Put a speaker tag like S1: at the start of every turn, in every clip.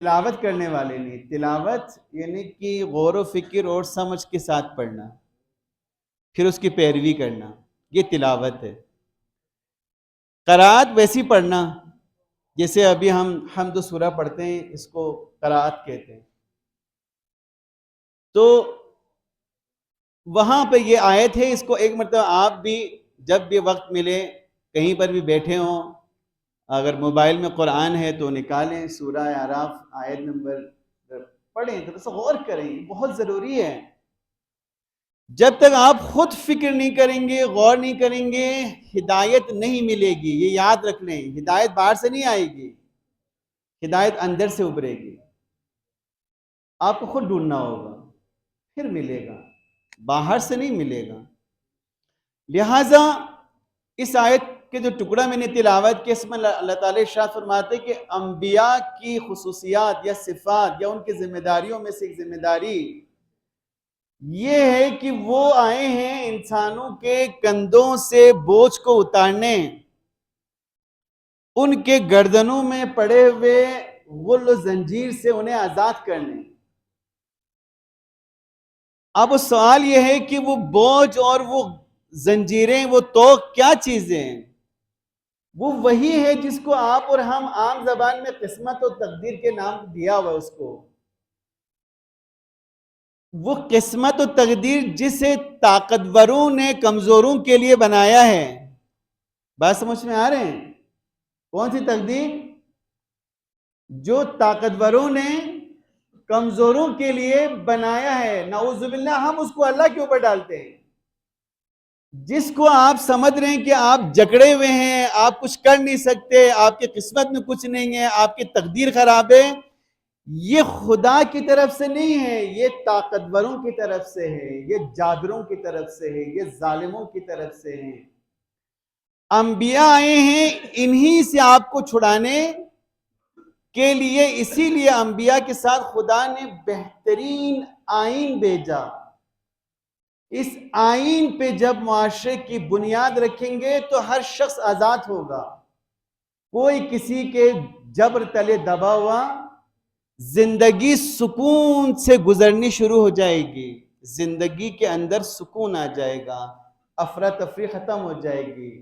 S1: تلاوت کرنے والے نہیں، تلاوت یعنی کہ غور و فکر اور سمجھ کے ساتھ پڑھنا، پھر اس کی پیروی کرنا، یہ تلاوت ہے۔ قرأت ویسی پڑھنا جیسے ابھی ہم حمد و سورہ پڑھتے ہیں، اس کو قرأت کہتے ہیں۔ تو وہاں پہ یہ آیت ہے، اس کو ایک مرتبہ آپ بھی جب بھی وقت ملے، کہیں پر بھی بیٹھے ہوں، اگر موبائل میں قرآن ہے تو نکالیں، سورہ اعراف آیت نمبر پڑھیں، تو بس غور کریں، بہت ضروری ہے۔ جب تک آپ خود فکر نہیں کریں گے، غور نہیں کریں گے، ہدایت نہیں ملے گی۔ یہ یاد رکھ لیں، ہدایت باہر سے نہیں آئے گی، ہدایت اندر سے ابھرے گی۔ آپ کو خود ڈھونڈنا ہوگا، پھر ملے گا، باہر سے نہیں ملے گا۔ لہٰذا اس آیت کے جو ٹکڑا میں نے تلاوت کیا، اس میں اللہ تعالیٰ ارشاد فرماتے کہ انبیاء کی خصوصیات یا صفات یا ان کی ذمہ داریوں میں سے ایک ذمہ داری یہ ہے کہ وہ آئے ہیں انسانوں کے کندھوں سے بوجھ کو اتارنے، ان کے گردنوں میں پڑے ہوئے غل و زنجیر سے انہیں آزاد کرنے۔ اب سوال یہ ہے کہ وہ بوجھ اور وہ زنجیریں، وہ توق کیا چیزیں ہیں؟ وہ وہی ہے جس کو آپ اور ہم عام زبان میں قسمت و تقدیر کے نام دیا ہوا اس کو۔ وہ قسمت و تقدیر جسے طاقتوروں نے کمزوروں کے لیے بنایا ہے۔ بات سمجھ میں آ رہے ہیں؟ کون سی تقدیر؟ جو طاقتوروں نے کمزوروں کے لیے بنایا ہے۔ نعوذ باللہ ہم اس کو اللہ کے اوپر ڈالتے ہیں۔ جس کو آپ سمجھ رہے ہیں کہ آپ جکڑے ہوئے ہیں، آپ کچھ کر نہیں سکتے، آپ کی قسمت میں کچھ نہیں ہے، آپ کی تقدیر خراب ہے، یہ خدا کی طرف سے نہیں ہے، یہ طاقتوروں کی طرف سے ہے، یہ جابروں کی طرف سے ہے، یہ ظالموں کی طرف سے ہے۔ انبیاء آئے ہیں انہی سے آپ کو چھڑانے کے لیے، اسی لیے انبیاء کے ساتھ خدا نے بہترین آئین بھیجا۔ اس آئین پہ جب معاشرے کی بنیاد رکھیں گے تو ہر شخص آزاد ہوگا، کوئی کسی کے جبر تلے دبا ہوا، زندگی سکون سے گزرنی شروع ہو جائے گی، زندگی کے اندر سکون آ جائے گا، افراتفری ختم ہو جائے گی۔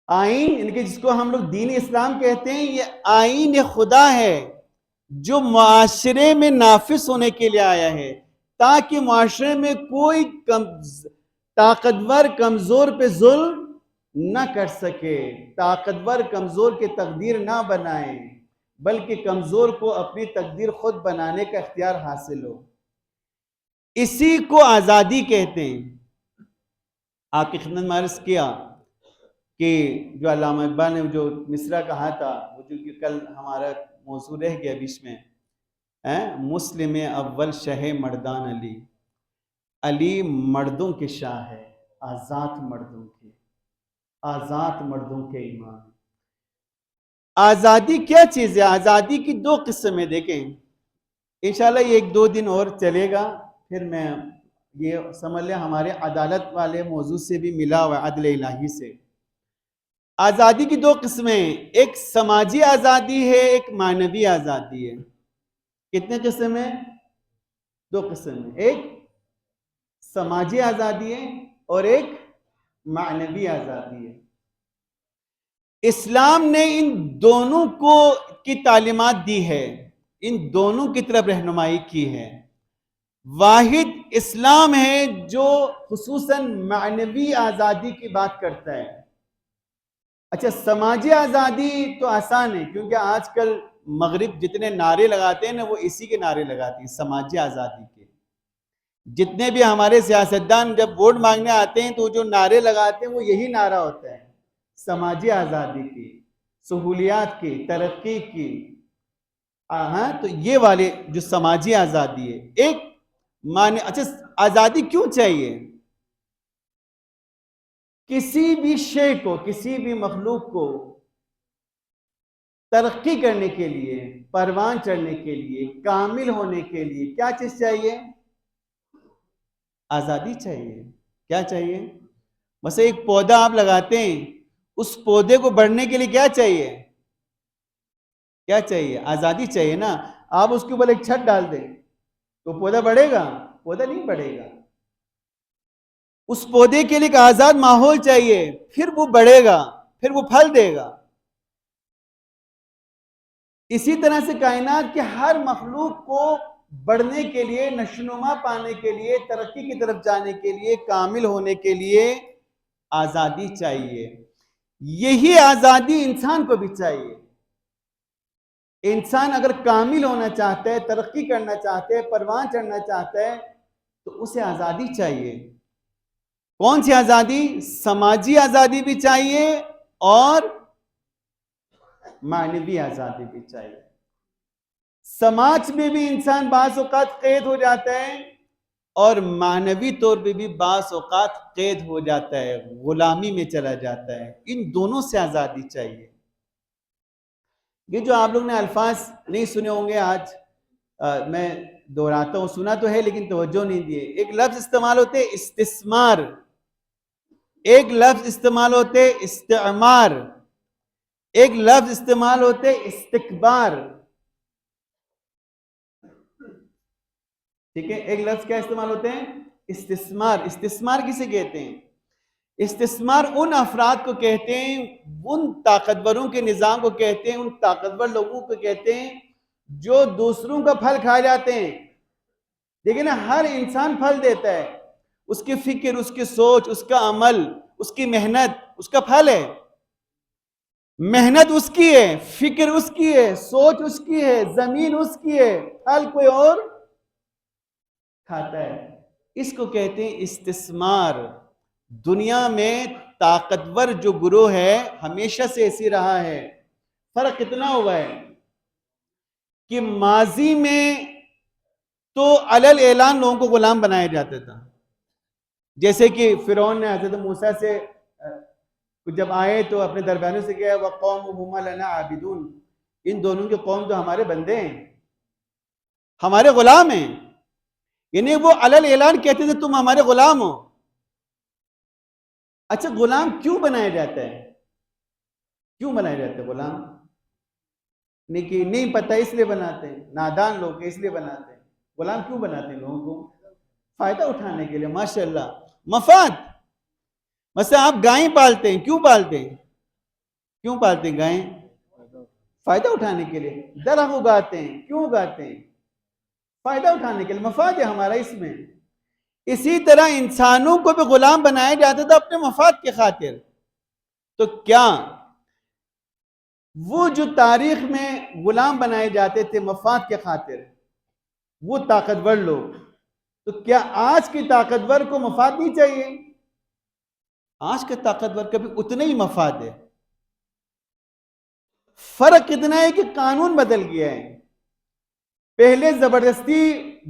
S1: آئین یعنی کہ جس کو ہم لوگ دین اسلام کہتے ہیں، یہ آئین خدا ہے جو معاشرے میں نافذ ہونے کے لیے آیا ہے، تاکہ معاشرے میں کوئی طاقتور کمزور پہ ظلم نہ کر سکے، طاقتور کمزور کی تقدیر نہ بنائے، بلکہ کمزور کو اپنی تقدیر خود بنانے کا اختیار حاصل ہو۔ اسی کو آزادی کہتے ہیں۔ آپ کی خدمت میں عرض کیا کہ جو علامہ اقبال نے جو مصرع کہا تھا، وہ جو کہ کل ہمارا موضوع رہ گیا بیچ میں، مسلم اول شہ مردان علی، علی مردوں کے شاہ ہے، آزاد مردوں کے، آزاد مردوں کے امام۔ آزادی کیا چیز ہے؟ آزادی کی دو قسمیں دیکھیں، انشاءاللہ یہ ایک دو دن اور چلے گا، پھر میں یہ سمجھ لیں ہمارے عدالت والے موضوع سے بھی ملا ہوا، عدل الہی سے۔ آزادی کی دو قسمیں، ایک سماجی آزادی ہے، ایک معنوی آزادی ہے۔ کتنے قسم ہیں؟ دو قسم ہیں، ایک سماجی آزادی ہے اور ایک معنوی آزادی ہے۔ اسلام نے ان دونوں کو کی تعلیمات دی ہے، ان دونوں کی طرف رہنمائی کی ہے۔ واحد اسلام ہے جو خصوصاً معنوی آزادی کی بات کرتا ہے۔ اچھا، سماجی آزادی تو آسان ہے، کیونکہ آج کل مغرب جتنے نعرے لگاتے ہیں نا، وہ اسی کے نعرے لگاتے ہیں، سماجی آزادی کے۔ جتنے بھی ہمارے سیاستدان جب ووٹ مانگنے آتے ہیں تو جو نعرے لگاتے ہیں وہ یہی نعرہ ہوتا ہے، سماجی آزادی کی، سہولیات کی، ترقی کی۔ ہاں، تو یہ والے جو سماجی آزادی ہے، ایک اچھا، آزادی کیوں چاہیے؟ کسی بھی شے کو، کسی بھی مخلوق کو ترقی کرنے کے لیے، پروان چڑھنے کے لیے، کامل ہونے کے لیے کیا چیز چاہیے؟ آزادی چاہیے۔ کیا چاہیے؟ بس ایک پودا آپ لگاتے ہیں، اس پودے کو بڑھنے کے لیے کیا چاہیے؟ کیا چاہیے؟ آزادی چاہیے نا. آپ اس کے اوپر ایک چھت ڈال دیں تو پودا بڑھے گا؟ پودا نہیں بڑھے گا. اس پودے کے لیے ایک آزاد ماحول چاہیے، پھر وہ بڑھے گا، پھر وہ پھل دے گا. اسی طرح سے کائنات کے ہر مخلوق کو بڑھنے کے لیے، نشوونما پانے کے لیے، ترقی کی طرف جانے کے لیے، کامل ہونے کے لیے آزادی چاہیے. یہی آزادی انسان کو بھی چاہیے. انسان اگر کامل ہونا چاہتا ہے، ترقی کرنا چاہتا ہے، پروان چڑھنا چاہتا ہے تو اسے آزادی چاہیے. کون سی آزادی؟ سماجی آزادی بھی چاہیے اور معنوی آزادی بھی چاہیے. سماج میں بھی انسان بعض اوقات قید ہو جاتا ہے اور معنوی طور پہ بھی بعض اوقات قید ہو جاتا ہے، غلامی میں چلا جاتا ہے. ان دونوں سے آزادی چاہیے. یہ جو آپ لوگ نے الفاظ نہیں سنے ہوں گے آج، میں دہراتا ہوں، سنا تو ہے لیکن توجہ نہیں دیے. ایک لفظ استعمال ہوتے استثمار، ایک لفظ استعمال ہوتے استعمار، ایک لفظ استعمال ہوتے استکبار. ٹھیک ہے، ایک لفظ کیا استعمال ہوتے ہیں؟ استثمار. استثمار کسے کہتے ہیں؟ استثمار ان افراد کو کہتے ہیں، ان طاقتوروں کے نظام کو کہتے ہیں، ان طاقتور لوگوں کو کہتے ہیں جو دوسروں کا پھل کھا جاتے ہیں. دیکھیں نا، ہر انسان پھل دیتا ہے. اس کی فکر، اس کی سوچ، اس کا عمل، اس کی محنت اس کا پھل ہے. محنت اس کی ہے، فکر اس کی ہے، سوچ اس کی ہے، زمین اس کی ہے، پھل کوئی اور کھاتا ہے. اس کو کہتے ہیں استثمار. دنیا میں طاقتور جو گروہ ہے ہمیشہ سے ایسی رہا ہے. فرق کتنا ہوا ہے کہ ماضی میں تو علل اعلان لوگوں کو غلام بنایا جاتا تھا. جیسے کہ فرعون نے حضرت موسیٰ سے جب آئے تو اپنے دربانوں سے کہا وَقَوْمُهُمَا لَنَا عَابِدُونَ، ان دونوں کے قوم تو ہمارے بندے ہیں، ہمارے غلام ہیں. یعنی وہ علل اعلان کہتے تھے تم ہمارے غلام ہو. اچھا، غلام کیوں بنایا جاتا ہے؟ کیوں بنایا جاتا ہے غلام؟ نہیں پتہ اس لیے بناتے ہیں، نادان لوگ اس لیے بناتے ہیں. غلام کیوں بناتے ہیں لوگوں کو؟ فائدہ اٹھانے کے لیے. ماشاءاللہ، مفاد. مثلا آپ گائیں پالتے ہیں، کیوں پالتے ہیں؟ کیوں پالتے ہیں گائیں؟ فائدہ اٹھانے کے لیے. درخت اگاتے ہیں، کیوں اگاتے ہیں؟ فائدہ اٹھانے کے لیے. مفاد ہے ہمارا اس میں. اسی طرح انسانوں کو بھی غلام بنایا جاتا تھا اپنے مفاد کے خاطر. تو کیا وہ جو تاریخ میں غلام بنائے جاتے تھے مفاد کے خاطر، وہ طاقتور لوگ، تو کیا آج کی طاقتور کو مفاد نہیں چاہیے؟ آج کے طاقتور کا بھی اتنا ہی مفاد ہے. فرق اتنا ہے کہ قانون بدل گیا ہے. پہلے زبردستی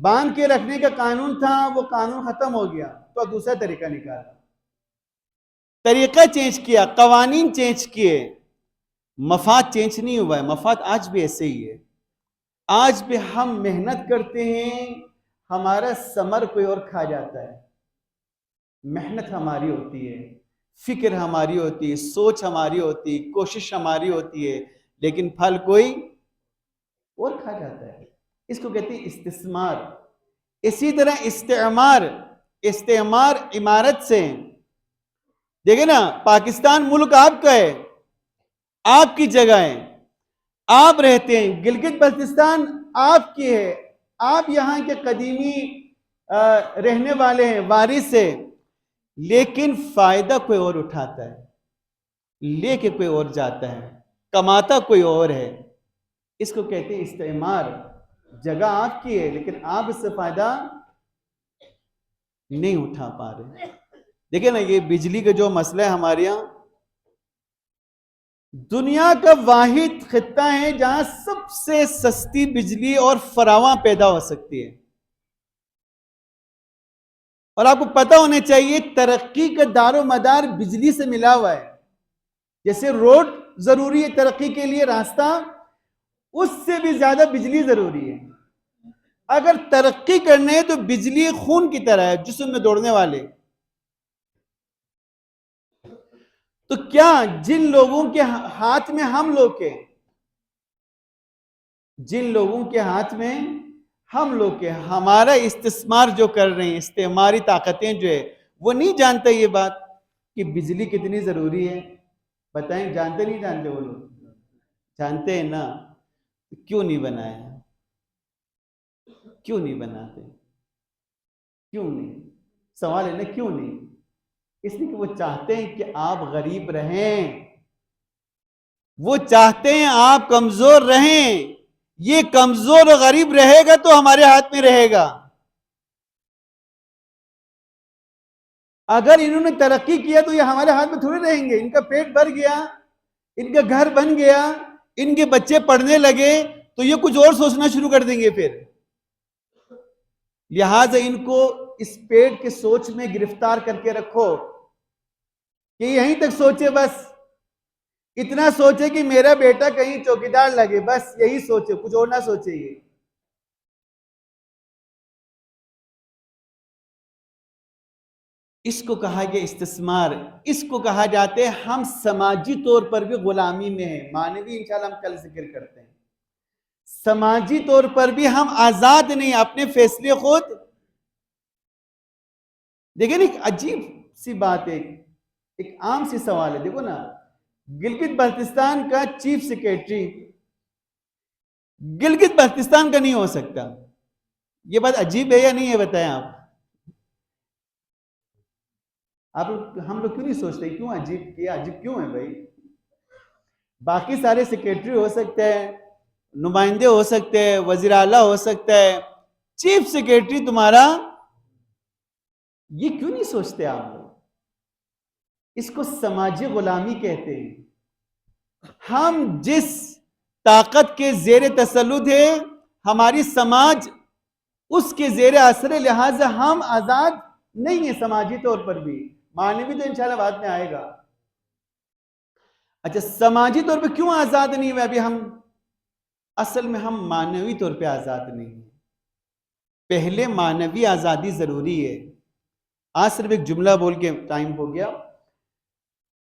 S1: باندھ کے رکھنے کا قانون تھا، وہ قانون ختم ہو گیا تو دوسرا طریقہ نکالا. طریقہ چینج کیا، قوانین چینج کیے، مفاد چینج نہیں ہوا ہے. مفاد آج بھی ایسے ہی ہے. آج بھی ہم محنت کرتے ہیں، ہمارا ثمر کوئی اور کھا جاتا ہے. محنت ہماری ہوتی ہے، فکر ہماری ہوتی ہے، سوچ ہماری ہوتی ہے، کوشش ہماری ہوتی ہے، لیکن پھل کوئی اور کھا جاتا ہے. اس کو کہتے ہیں استثمار. اسی طرح استعمار. استعمار عمارت سے. دیکھیں نا، پاکستان ملک آپ کا ہے، آپ کی جگہ ہے، آپ رہتے ہیں. گلگت بلتستان آپ کی ہے، آپ یہاں کے قدیمی رہنے والے ہیں، وارث ہیں. لیکن فائدہ کوئی اور اٹھاتا ہے، لے کے کوئی اور جاتا ہے، کماتا کوئی اور ہے. اس کو کہتے ہیں استعمار. جگہ آپ کی ہے لیکن آپ اس سے فائدہ نہیں اٹھا پا رہے. دیکھیں نا، یہ بجلی کا جو مسئلہ ہے ہمارے یہاں، دنیا کا واحد خطہ ہے جہاں سب سے سستی بجلی اور فراواں پیدا ہو سکتی ہے. اور آپ کو پتہ ہونا چاہیے ترقی کا دار و مدار بجلی سے ملا ہوا ہے. جیسے روڈ ضروری ہے ترقی کے لیے، راستہ، اس سے بھی زیادہ بجلی ضروری ہے. اگر ترقی کرنے ہے تو بجلی خون کی طرح ہے، جسم میں دوڑنے والے. تو کیا جن لوگوں کے ہاتھ میں ہم لوگ کے جن لوگوں کے ہاتھ میں ہم لوگ کے ہمارا استثمار جو کر رہے ہیں، استعماری طاقتیں جو ہے، وہ نہیں جانتے یہ بات کہ بجلی کتنی ضروری ہے. بتائیں، جانتے نہیں جانتے وہ لوگ؟ جانتے ہیں نا. کیوں نہیں بنایا؟ کیوں نہیں بناتے؟ کیوں نہیں؟ سوال ہے نا، کیوں نہیں؟ اس لیے کہ وہ چاہتے ہیں کہ آپ غریب رہیں، وہ چاہتے ہیں آپ کمزور رہیں. یہ کمزور اور غریب رہے گا تو ہمارے ہاتھ میں رہے گا. اگر انہوں نے ترقی کیا تو یہ ہمارے ہاتھ میں تھوڑی رہیں گے. ان کا پیٹ بھر گیا، ان کا گھر بن گیا، ان کے بچے پڑھنے لگے تو یہ کچھ اور سوچنا شروع کر دیں گے پھر. لہٰذا ان کو اس پیٹ کے سوچ میں گرفتار کر کے رکھو کہ یہیں تک سوچے، بس اتنا سوچے کہ میرا بیٹا کہیں چوکیدار لگے، بس یہی سوچے، کچھ اور نہ سوچے. یہ اس کو کہا گیا استثمار. اس کو کہا جاتے ہیں ہم سماجی طور پر بھی غلامی میں ہیں. معنوی انشاءاللہ ہم کل ذکر کرتے ہیں. سماجی طور پر بھی ہم آزاد نہیں، اپنے فیصلے خود. دیکھیں نا، ایک عجیب سی بات ہے، ایک عام سی سوال ہے. دیکھو نا، گلگت بلتستان کا چیف سیکریٹری گلگت بلتستان کا نہیں ہو سکتا. یہ بات عجیب ہے یا نہیں ہے؟ بتائیں آپ. ہم لوگ کیوں نہیں سوچتے کیوں عجیب کیا؟ عجیب کیوں ہے بھائی؟ باقی سارے سیکریٹری ہو سکتے ہیں، نمائندے ہو سکتے ہیں، وزیر اعلیٰ ہو سکتا ہے، چیف سیکریٹری تمہارا. یہ کیوں نہیں سوچتے آپ لوگ؟ اس کو سماجی غلامی کہتے ہیں. ہم جس طاقت کے زیر تسلط ہے، ہماری سماج اس کے زیر اثر، لہٰذا ہم آزاد نہیں ہیں سماجی طور پر بھی. معنوی تو انشاءاللہ بعد میں آئے گا. اچھا، سماجی طور پہ کیوں آزاد نہیں ہوئے ابھی ہم؟ اصل میں ہم معنوی طور پہ آزاد نہیں ہیں. پہلے معنوی آزادی ضروری ہے. آج صرف ایک جملہ بول کے ٹائم ہو گیا.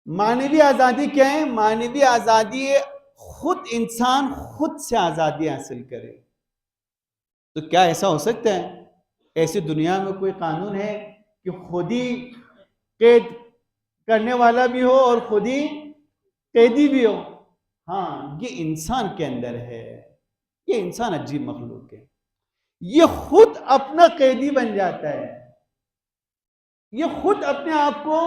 S1: معنوی آزادی کیا ہے؟ معنوی آزادی ہے خود انسان خود سے آزادی حاصل کرے. تو کیا ایسا ہو سکتا ہے؟ ایسی دنیا میں کوئی قانون ہے کہ خود ہی قید کرنے والا بھی ہو اور خود ہی قیدی بھی ہو؟ ہاں، یہ انسان کے اندر ہے. یہ انسان عجیب مخلوق ہے. یہ خود اپنا قیدی بن جاتا ہے. یہ خود اپنے آپ کو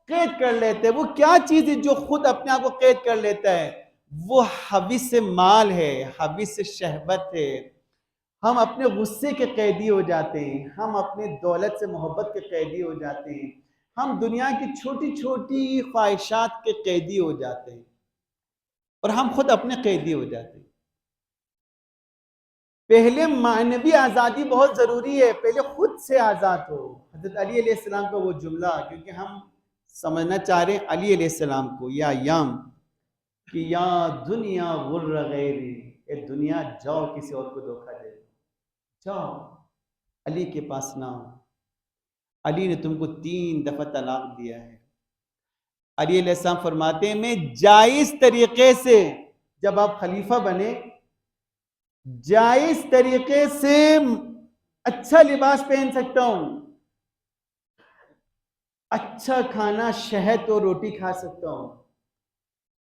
S1: قید کر لیتے ہیں. وہ کیا چیز ہے جو خود اپنے آپ کو قید کر لیتا ہے؟ وہ حوث مال ہے، حوث شہوت ہے. ہم اپنے غصے کے قیدی ہو جاتے ہیں، ہم اپنے دولت سے محبت کے قیدی ہو جاتے ہیں، ہم دنیا کی چھوٹی چھوٹی خواہشات کے قیدی ہو جاتے ہیں، اور ہم خود اپنے قیدی ہو جاتے ہیں. پہلے معنوی آزادی بہت ضروری ہے. پہلے خود سے آزاد ہو. حضرت علی علیہ السلام کا وہ جملہ، کیونکہ ہم سمجھنا چاہ رہے ہیں علی علیہ السلام کو یا ایام، کہ یا دنیا غر غیری، اے دنیا جاؤ کسی اور کو دھوکہ دے، جاؤ علی کے پاس نہ ہو. علی نے تم کو 3 دفعہ طلاق دیا ہے. علی علیہ السلام فرماتے ہیں میں جائز طریقے سے، جب آپ خلیفہ بنے، جائز طریقے سے اچھا لباس پہن سکتا ہوں، اچھا کھانا شہد اور روٹی کھا سکتا ہوں،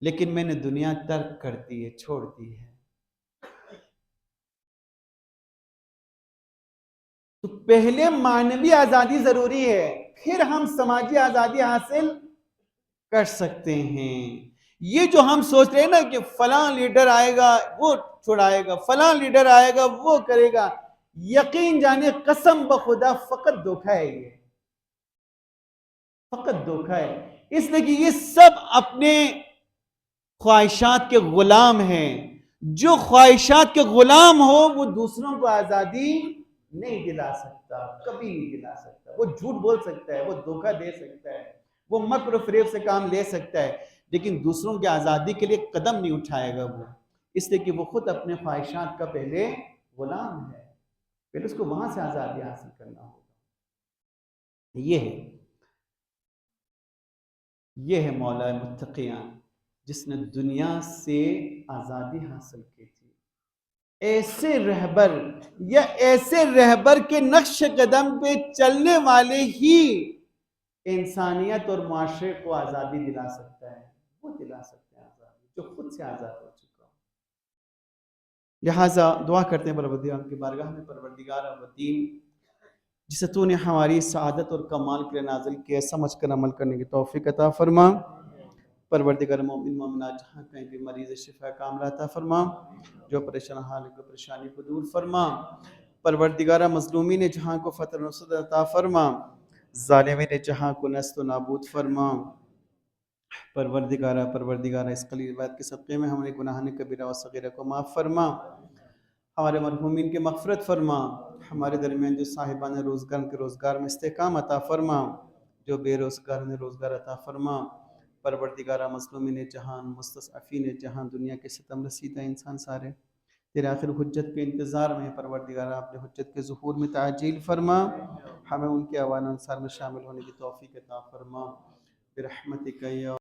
S1: لیکن میں نے دنیا ترک کر دی ہے، چھوڑ دی ہے. تو پہلے معنوی آزادی ضروری ہے، پھر ہم سماجی آزادی حاصل کر سکتے ہیں. یہ جو ہم سوچ رہے ہیں نا کہ فلاں لیڈر آئے گا وہ چھڑائے گا، فلاں لیڈر آئے گا وہ کرے گا، یقین جانے قسم بخدا فقط دھوکہ ہے. یہ فقط دھوکہ ہے. اس لیے کہ یہ سب اپنے خواہشات کے غلام ہیں. جو خواہشات کے غلام ہو وہ دوسروں کو آزادی نہیں دلا سکتا، کبھی نہیں دلا سکتا. وہ جھوٹ بول سکتا ہے، وہ دھوکہ دے سکتا ہے، وہ مکر و فریب سے کام لے سکتا ہے، لیکن دوسروں کی آزادی کے لیے قدم نہیں اٹھائے گا وہ. اس لیے کہ وہ خود اپنے خواہشات کا پہلے غلام ہے. پھر اس کو وہاں سے آزادی حاصل کرنا ہوگا. یہ ہے مولا متقیان، جس نے دنیا سے آزادی حاصل کی تھی. ایسے رہبر یا ایسے رہبر کے نقش قدم پہ چلنے والے ہی انسانیت اور معاشرے کو آزادی دلا سکتا ہے، وہ دلا سکتا ہے آزادی جو خود سے آزاد ہو چکا ہو۔ لہٰذا دعا کرتے ہیں پروردگار کی بارگاہ میں، پروردگار الدین جسے تو نے ہماری سعادت اور کمال کے لیے نازل کیا، سمجھ کر عمل کرنے کی توفیق عطا فرما۔ پروردگار مومن مومنات جہاں کہیں بھی مریض شفا کاملہ عطا فرما، جو پریشان حال کو پریشانی کو دور فرما۔ پروردگار مظلومین جہاں کو فتح و نصرت عطا فرما، ظالمین جہاں کو نست و نابود فرما۔ پروردگارہ اس قلیل بات کے صدقے میں ہمارے گناہان کبیرہ و صغیرہ کو معاف فرما، ہمارے مرحومین کے مغفرت فرما، ہمارے درمیان جو صاحبان روزگار کے روزگار میں استحکام عطا فرما، جو بے روزگار نے روزگار عطا فرما۔ پروردگارہ مظلومین جہان، مستضعفین جہاں، دنیا کے ستم رسیدہ انسان سارے تیرے آخر حجت کے انتظار میں، پروردگارہ اپنے حجت کے ظہور میں تعجیل فرما، ہمیں ان کے اوان انصار میں شامل ہونے کی توفیق عطا فرما برحمتک یا